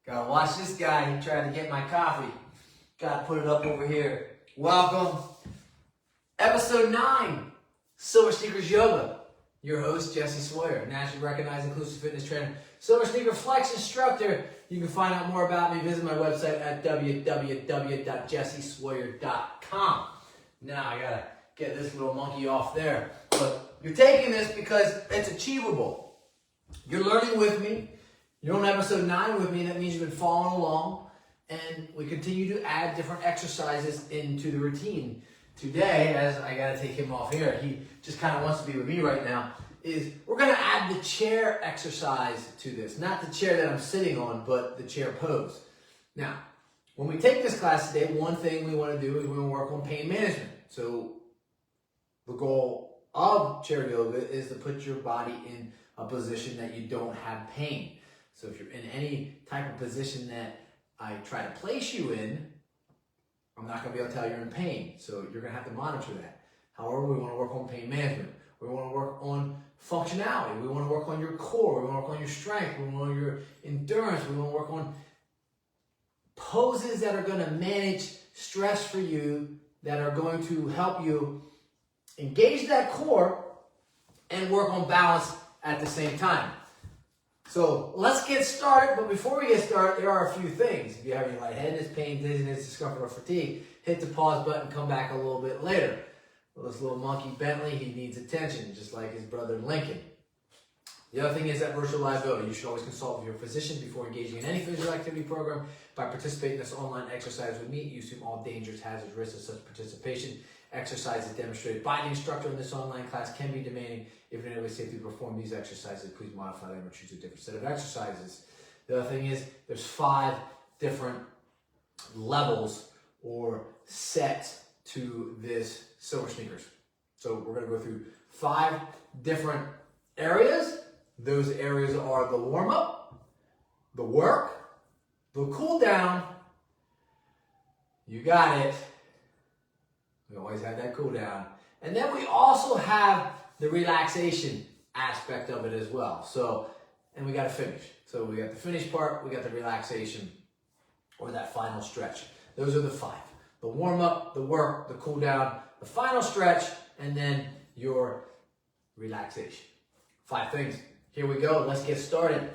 Gotta watch this guy. He tried to get my coffee. Gotta put it up over here. Welcome. Episode 9, SilverSneakers Yoga. Your host, Jesse Sawyer, nationally recognized inclusive fitness trainer, Silver Sneaker Flex instructor. You can find out more about me. Visit my website at www.jessesawyer.com. Now I gotta get this little monkey off there. But you're taking this because it's achievable. You're learning with me. You're on episode 9 with me. That means you've been following along. And we continue to add different exercises into the routine. Today, as I gotta take him off here, he just kind of wants to be with me right now, is we're gonna add the chair exercise to this. Not the chair that I'm sitting on, but the chair pose. Now, when we take this class today, one thing we wanna do is we wanna work on pain management. So the goal of chair yoga is to put your body in a position that you don't have pain. So if you're in any type of position that I try to place you in, I'm not going to be able to tell you're in pain. So you're going to have to monitor that. However, we want to work on pain management. We want to work on functionality. We want to work on your core. We want to work on your strength. We want your endurance. We want to work on poses that are going to manage stress for you, that are going to help you engage that core and work on balance at the same time. So let's get started, but before we get started, there are a few things. If you have any lightheadedness, pain, dizziness, discomfort, or fatigue, hit the pause button, come back a little bit later. Well, this little monkey Bentley, he needs attention, just like his brother Lincoln. The other thing is that virtual liability. You should always consult with your physician before engaging in any physical activity program. By participating in this online exercise with me, you assume all dangers, hazards, risks of such participation. Exercises demonstrated by the instructor in this online class can be demanding. If you're unable to safely perform these exercises, please modify them or choose a different set of exercises. The other thing is there's 5 different levels or sets to this SilverSneakers. So we're going to go through 5 different areas. Those areas are the warm-up, the work, the cool-down. You got it. We always have that cool down. And then we also have the relaxation aspect of it as well. So, and we got to finish. So we got the finish part, we got the relaxation, or that final stretch. Those are the 5. The warm up, the work, the cool down, the final stretch, and then your relaxation. 5 things. Here we go. Let's get started.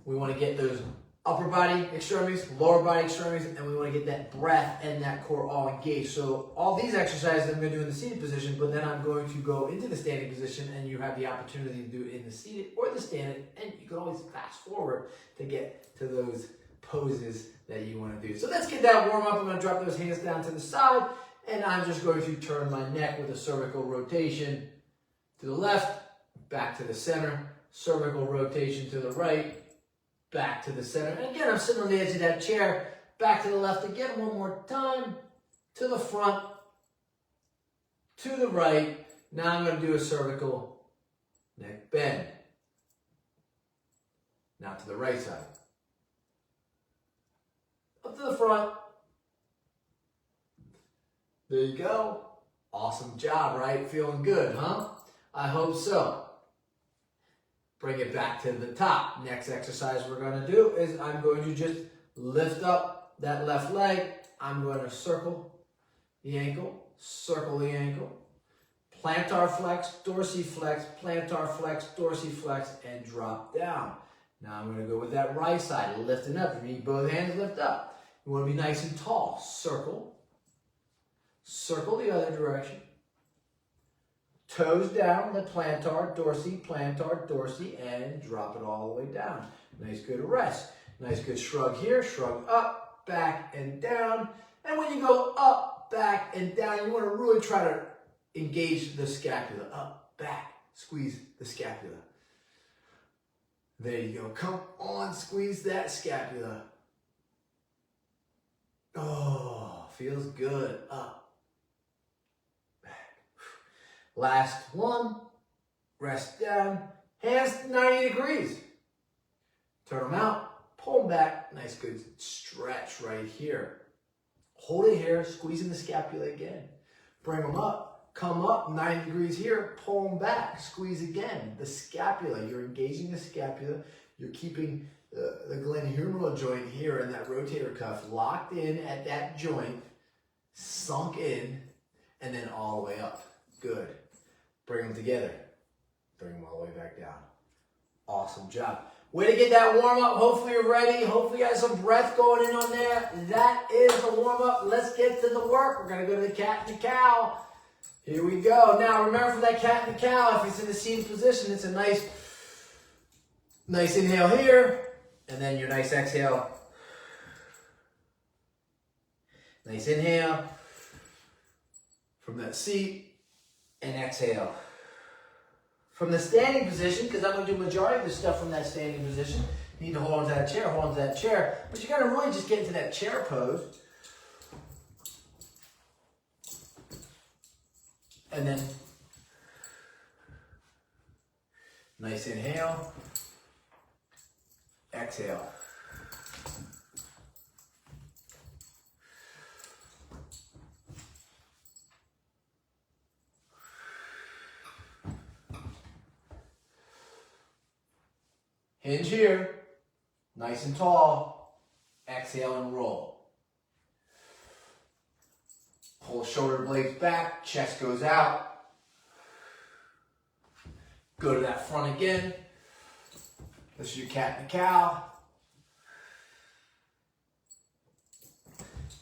We want to get those upper body extremities, lower body extremities, and we want to get that breath and that core all engaged. So all these exercises I'm going to do in the seated position, but then I'm going to go into the standing position, and you have the opportunity to do it in the seated or the standing, and you can always fast forward to get to those poses that you want to do. So let's get that warm up. I'm going to drop those hands down to the side, and I'm just going to turn my neck with a cervical rotation to the left, back to the center, cervical rotation to the right, back to the center. And again, I'm sitting on the edge of that chair. Back to the left again, one more time. To the front. To the right. Now I'm going to do a cervical neck bend. Now to the right side. Up to the front. There you go. Awesome job, right? Feeling good, huh? I hope so. Bring it back to the top. Next exercise we're going to do is I'm going to just lift up that left leg. I'm going to circle the ankle, plantar flex, dorsiflex, plantar flex, dorsiflex, and drop down. Now I'm going to go with that right side, lifting up. You need both hands lift up. You want to be nice and tall. Circle the other direction. Toes down, the plantar, dorsey, and drop it all the way down. Nice good rest. Nice good shrug here, shrug up, back, and down. And when you go up, back, and down, you want to really try to engage the scapula. Up, back, squeeze the scapula. There you go. Come on, squeeze that scapula. Oh, feels good. Up. Last one, rest down, hands 90 degrees. Turn them out, pull them back, nice good stretch right here. Hold it here, squeezing the scapula again. Bring them up, come up, 90 degrees here, pull them back, squeeze again. The scapula, you're engaging the scapula, you're keeping the glenohumeral joint here and that rotator cuff locked in at that joint, sunk in, and then all the way up. Good. Bring them together. Bring them all the way back down. Awesome job. Way to get that warm up. Hopefully you're ready. Hopefully you have some breath going in on there. That is the warm up. Let's get to the work. We're going to go to the cat and the cow. Here we go. Now remember for that cat and the cow, if it's in the seated position, it's a nice inhale here. And then your nice exhale. Nice inhale from that seat and exhale. From the standing position, because I'm going to do majority of the stuff from that standing position, you need to hold on to that chair, hold on to that chair. But you're going to really just get into that chair pose. And then nice inhale, exhale. Hinge here, nice and tall. Exhale and roll. Pull shoulder blades back, chest goes out. Go to that front again. This is your cat and the cow.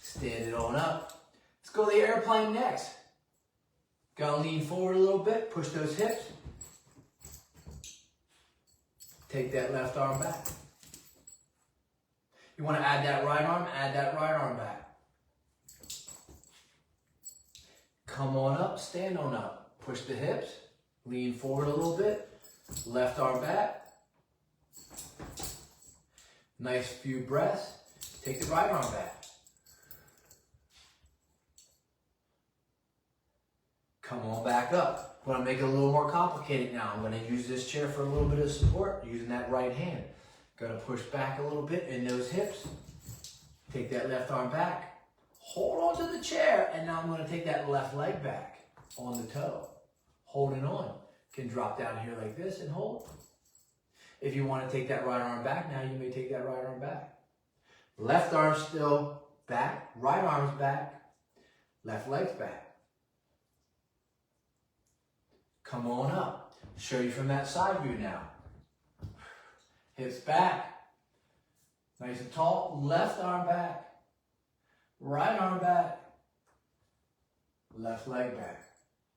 Stand it on up. Let's go to the airplane next. Gotta lean forward a little bit, push those hips. Take that left arm back. You want to add that right arm back. Come on up, stand on up. Push the hips, lean forward a little bit, left arm back. Nice few breaths. Take the right arm back. Come on back up. I'm going to make it a little more complicated now. I'm going to use this chair for a little bit of support using that right hand. Going to push back a little bit in those hips. Take that left arm back. Hold on to the chair. And now I'm going to take that left leg back on the toe. Holding on. Can drop down here like this and hold. If you want to take that right arm back, now you may take that right arm back. Left arm still back. Right arm's back. Left leg's back. Come on up. Show you from that side view now. Hips back. Nice and tall. Left arm back. Right arm back. Left leg back.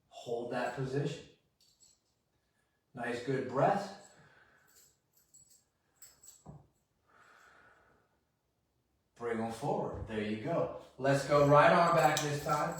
Hold that position. Nice good breath. Bring them forward. There you go. Let's go right arm back this time.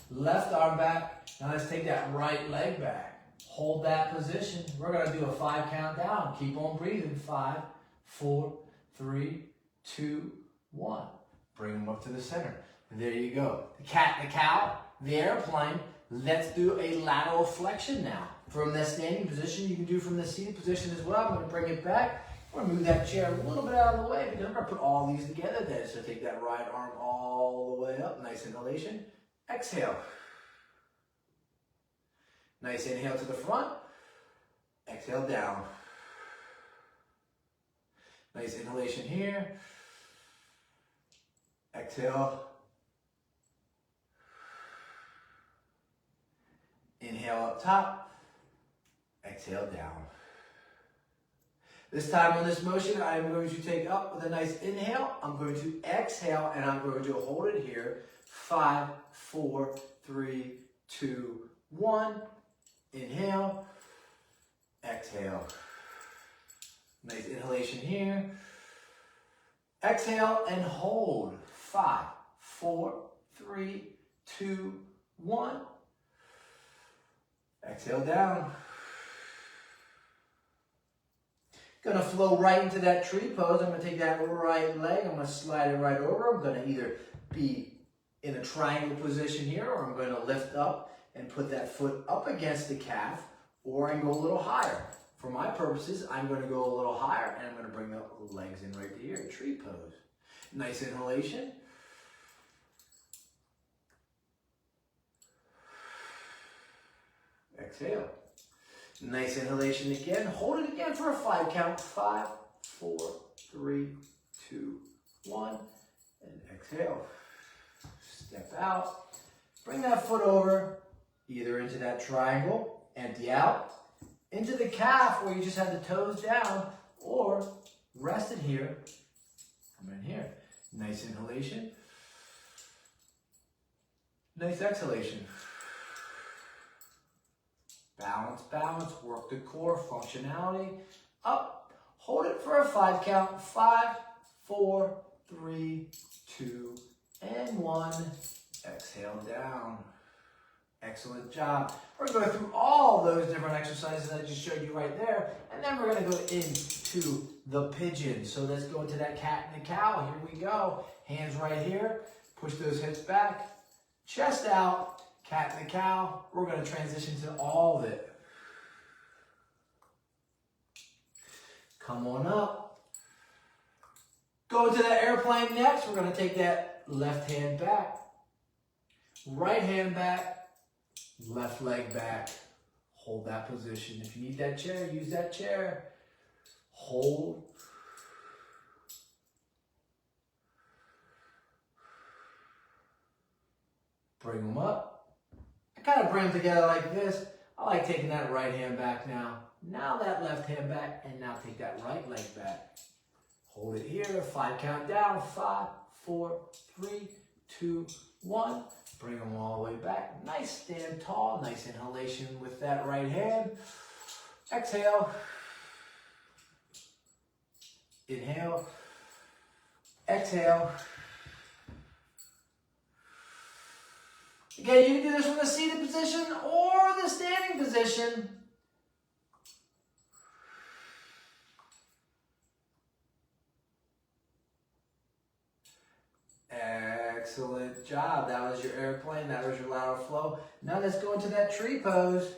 Left arm back. Now let's take that right leg back. Hold that position. We're going to do a 5 count down. Keep on breathing. 5, 4, 3, 2, 1. Bring them up to the center. And there you go. The cat and the cow, the airplane. Let's do a lateral flexion now. From that standing position, you can do from the seated position as well. I'm going to bring it back. We're going to move that chair a little bit out of the way because I'm going to put all these together then. So take that right arm all the way up. Nice inhalation. Exhale. Nice inhale to the front. Exhale down. Nice inhalation here. Exhale. Inhale up top. Exhale down. This time on this motion, I am going to take up with a nice inhale. I'm going to exhale, and I'm going to hold it here. 5, 4, 3, 2, 1. Inhale. Exhale. Nice inhalation here. Exhale and hold. 5, 4, 3, 2, 1. Exhale down. Gonna flow right into that tree pose. I'm gonna take that right leg. I'm gonna slide it right over. I'm gonna either be in a triangle position here, or I'm gonna lift up and put that foot up against the calf, or I can go a little higher. For my purposes, I'm going to go a little higher, and I'm going to bring the legs in right here, tree pose. Nice inhalation. Exhale. Nice inhalation again. Hold it again for a 5 count. 5, 4, 3, 2, 1, and exhale. Step out. Bring that foot over, either into that triangle, empty out, into the calf where you just have the toes down, or rest it here. Come in here. Nice inhalation. Nice exhalation. Balance, balance, work the core, functionality. Up, hold it for a 5 count. 5, 4, 3, 2, and 1. Exhale down. Excellent job. We're going to go through all those different exercises that I just showed you right there, and then we're going to go into the pigeon. So let's go into that cat and the cow. Here we go. Hands right here. Push those hips back. Chest out. Cat and the cow. We're going to transition to all of it. Come on up. Go to that airplane next. We're going to take that left hand back. Right hand back. Left leg back. Hold that position. If you need that chair, use that chair. Hold. Bring them up. I kind of bring them together like this. I like taking that right hand back now. Now that left hand back, and now take that right leg back. Hold it here. 5 count down. 5, 4, 3, 2, 1. Bring them all the way back. Nice stand tall. Nice inhalation with that right hand. Exhale. Inhale. Exhale. Again, you can do this from the seated position or the standing position. Excellent job. That was your airplane. That was your lateral flow. Now let's go into that tree pose.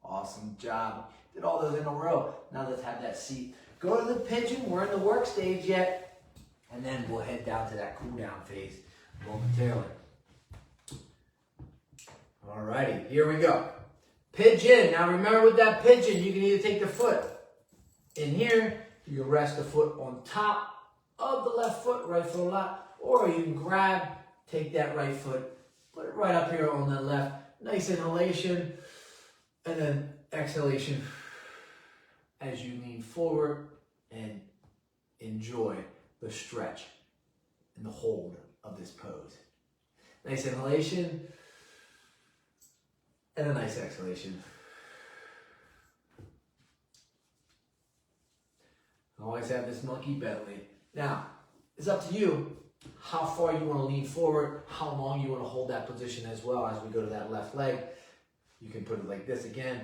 Awesome job. Did all those in a row. Now let's have that seat. Go to the pigeon. We're in the work stage yet. And then we'll head down to that cool down phase momentarily. Alrighty, here we go. Pigeon. Now remember with that pigeon, you can either take the foot in here, you can rest the foot on top of the left foot, right foot a lot, or you can grab, take that right foot, put it right up here on the left. Nice inhalation, and then exhalation as you lean forward and enjoy the stretch and the hold of this pose. Nice inhalation and a nice exhalation. Always have this monkey belly. Now, it's up to you how far you want to lean forward, how long you want to hold that position as well as we go to that left leg. You can put it like this again.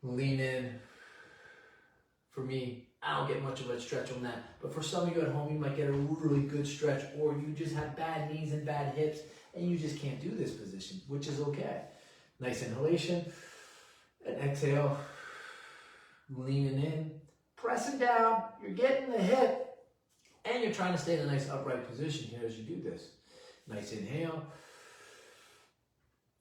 Lean in. For me, I don't get much of a stretch on that. But for some of you at home, you might get a really good stretch, or you just have bad knees and bad hips, and you just can't do this position, which is okay. Nice inhalation, and exhale. Leaning in, pressing down. You're getting the hip, and you're trying to stay in a nice upright position here as you do this. Nice inhale.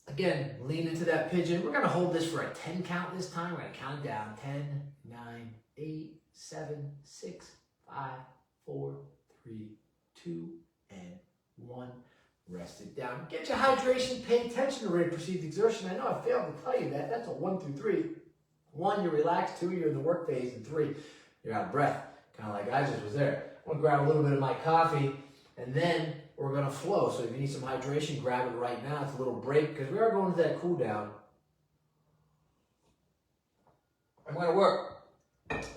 Again, lean into that pigeon. We're going to hold this for a 10 count this time. We're going to count down. 10, 9, 8, 7, 6, 5, 4, 3, 2, and 1. Rest it down. Get your hydration. Pay attention to rate of perceived exertion. I know I failed to tell you that. That's a 1 through 3. 1, you're relaxed. 2, you're in the work phase. And 3, you're out of breath. Kind of like I just was there. I'm going to grab a little bit of my coffee, and then we're going to flow. So if you need some hydration, grab it right now. It's a little break because we are going to that cool down. I'm going to work.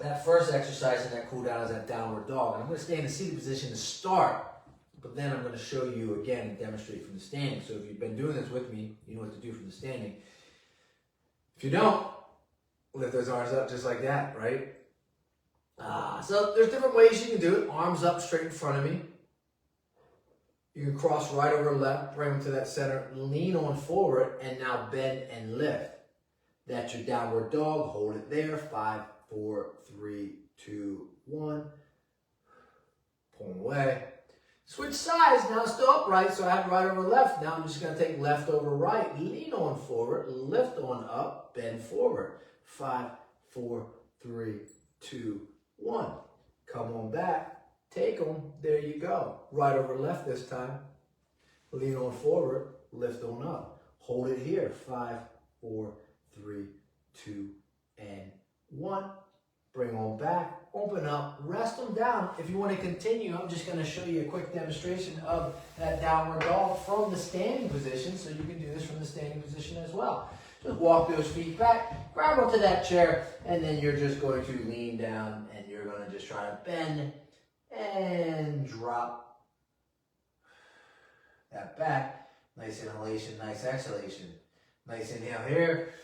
That first exercise in that cool down is that downward dog. And I'm going to stay in the seated position to start, but then I'm going to show you again and demonstrate from the standing. So if you've been doing this with me, you know what to do from the standing. If you don't, lift those arms up just like that, right? So there's different ways you can do it. Arms up straight in front of me. You can cross right over left, bring them to that center, lean on forward, and now bend and lift. That's your downward dog. Hold it there. 5, 4, 3, 2, 1. Pull away. Switch sides. Now still upright, so I have right over left. Now I'm just going to take left over right. Lean on forward. Lift on up. Bend forward. 5, 4, 3, 2, 1. Come on back. Take them. There you go. Right over left this time. Lean on forward. Lift on up. Hold it here. 5, 4, 3, 2, and 1. Bring on back. Open up. Rest them down. If you want to continue, I'm just going to show you a quick demonstration of that downward dog from the standing position, so you can do this from the standing position as well. Just walk those feet back, grab onto that chair, and then you're just going to lean down, and you're going to just try to bend and drop that back. Nice inhalation, nice exhalation. Nice inhale here.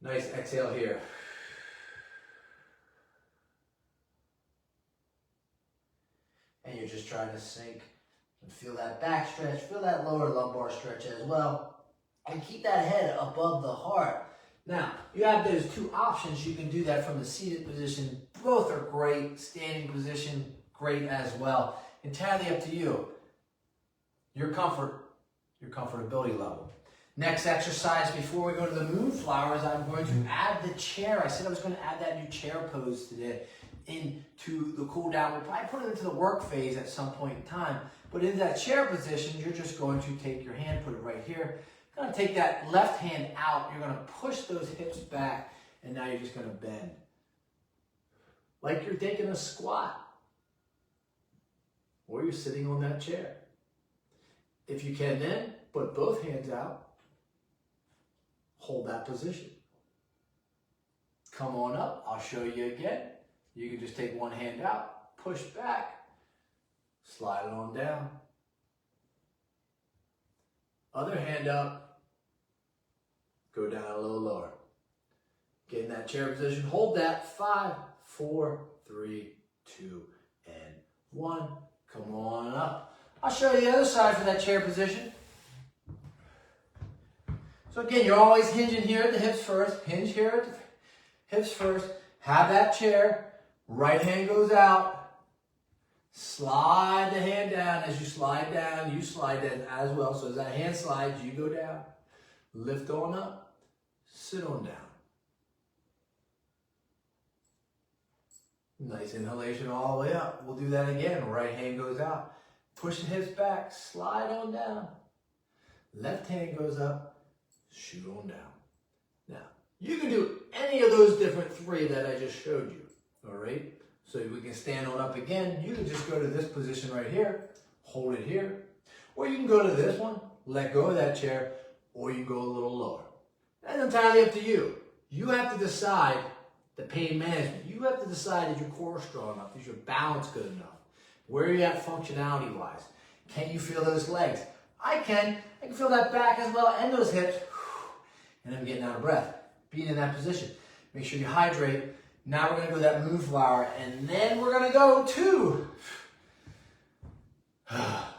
Nice exhale here. And you're just trying to sink and feel that back stretch, feel that lower lumbar stretch as well. And keep that head above the heart. Now, you have those two options. You can do that from the seated position. Both are great. Standing position, great as well. Entirely up to you. Your comfort, your comfortability level. Next exercise, before we go to the moonflowers, I'm going to add the chair. I said I was going to add that new chair pose today into the cool down. We'll probably put it into the work phase at some point in time. But in that chair position, you're just going to take your hand, put it right here. You're going to take that left hand out. You're going to push those hips back, and now you're just going to bend. Like you're taking a squat. Or you're sitting on that chair. If you can then, put both hands out. Hold that position. Come on up. I'll show you again. You can just take one hand out, push back, slide it on down. Other hand up, go down a little lower. Get in that chair position, hold that. 5, 4, 3, 2, and 1. Come on up. I'll show you the other side for that chair position. So again, you're always hinging here at the hips first. Hinge here at the hips first. Have that chair. Right hand goes out. Slide the hand down. As you slide down, you slide down as well. So as that hand slides, you go down. Lift on up. Sit on down. Nice inhalation all the way up. We'll do that again. Right hand goes out. Push the hips back. Slide on down. Left hand goes up. Shoot on down. Now, you can do any of those different 3 that I just showed you. All right? So we can stand on up again. You can just go to this position right here. Hold it here. Or you can go to this one. Let go of that chair. Or you can go a little lower. That's entirely up to you. You have to decide the pain management. You have to decide, is your core strong enough? Is your balance good enough? Where are you at functionality-wise? Can you feel those legs? I can. I can feel that back as well and those hips. And I'm getting out of breath. Being in that position. Make sure you hydrate. Now we're going to go to that moonflower. And then we're going to go to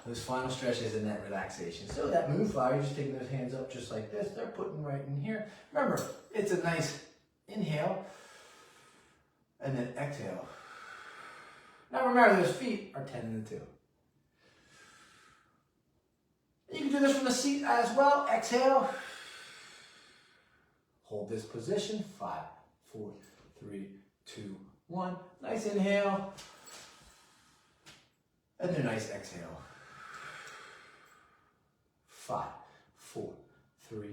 those final stretches and that relaxation. So that moonflower, you're just taking those hands up just like this. They're putting right in here. Remember, it's a nice inhale. And then exhale. Now remember, those feet are 10 and 2. You can do this from the seat as well. Exhale. Hold this position. 5, 4, 3, 2, 1. Nice inhale. And then nice exhale. 5, 4, 3,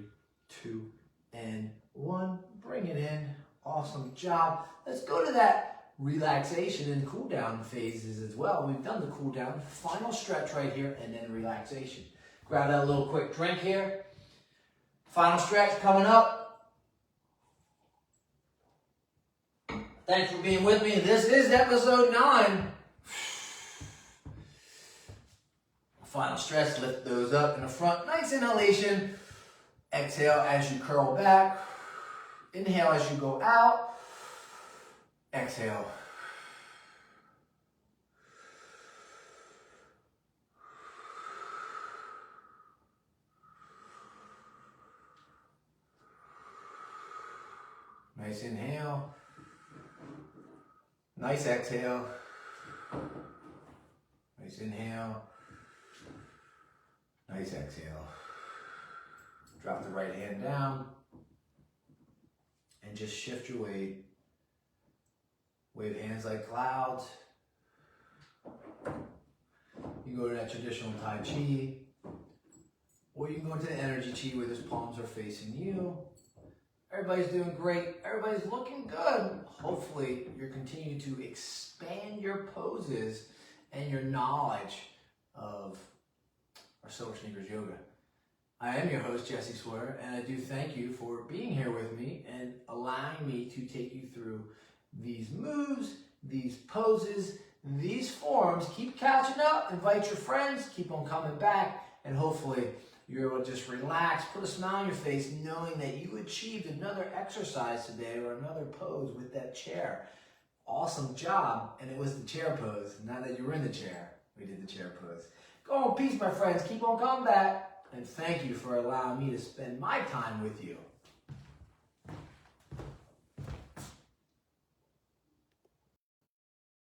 2, and 1. Bring it in. Awesome job. Let's go to that relaxation and cool down phases as well. We've done the cool down. Final stretch right here and then relaxation. Grab that little quick drink here. Final stretch coming up. Thanks for being with me. This is episode 9. Final stretch, lift those up in the front. Nice inhalation. Exhale as you curl back. Inhale as you go out. Exhale. Nice inhale. Nice exhale. Nice inhale. Nice exhale. Drop the right hand down and just shift your weight. Wave hands like clouds. You can go to that traditional Tai Chi, or you can go into the energy Chi where those palms are facing you. Everybody's doing great. Everybody's looking good. Hopefully, you're continuing to expand your poses and your knowledge of our SilverSneakers Yoga. I am your host, Jesse Swear, and I do thank you for being here with me and allowing me to take you through these moves, these poses, these forms. Keep catching up, invite your friends, keep on coming back, and hopefully you're able to just relax, put a smile on your face, knowing that you achieved another exercise today or another pose with that chair. Awesome job, and it was the chair pose. Now that you're in the chair, we did the chair pose. Go in peace, my friends. Keep on coming back, and thank you for allowing me to spend my time with you.